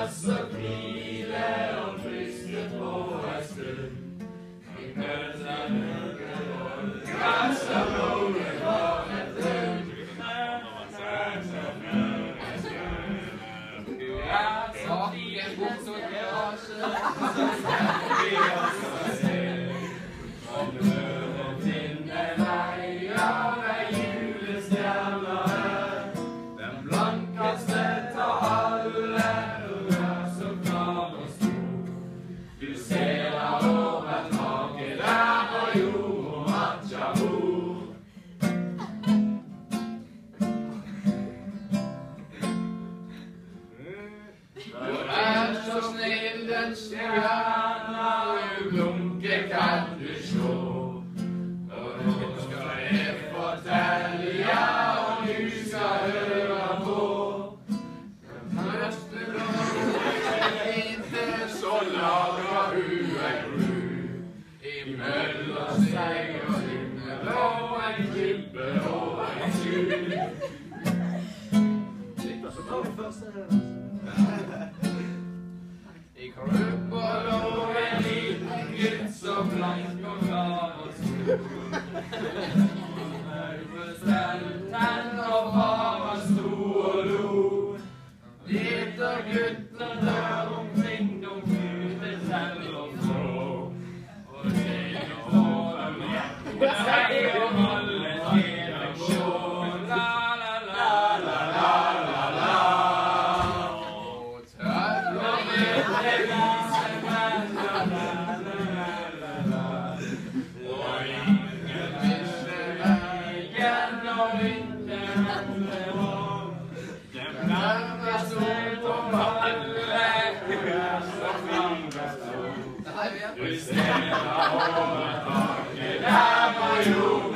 plass og hvile og puste på et stund. Vi møter mørket og græs og blodet var et lund. Du så fire bort og garasje, så skal vi også se. Og prøver finne vei av ei julestjerne. Den blankeste av alle, og er så klar og stor. Du ser deg over taket der på jord og matja bor. Du er så snill den stjerna, du blunker kan du sjå. Og nå skal jeg fortelle, ja, og du skal høre på. Den første dagen lite, så lager hun en gru. Imellom seg og himmel og en klippe og en skjul. I krybba lå en liten gutt så blank og klar og stor. Tenn og far sto og lo. Liter gutten der omkring de gule selv og frå. Og det går dem hjertet seg og alle ser dem sjå. La la la la la la la. Og tøller det viser menn la la la la la. Og ingen visste veien og vinteren det var. Den blankes ut om alle, er så blank og stor. Du ser deg over taket der på jord.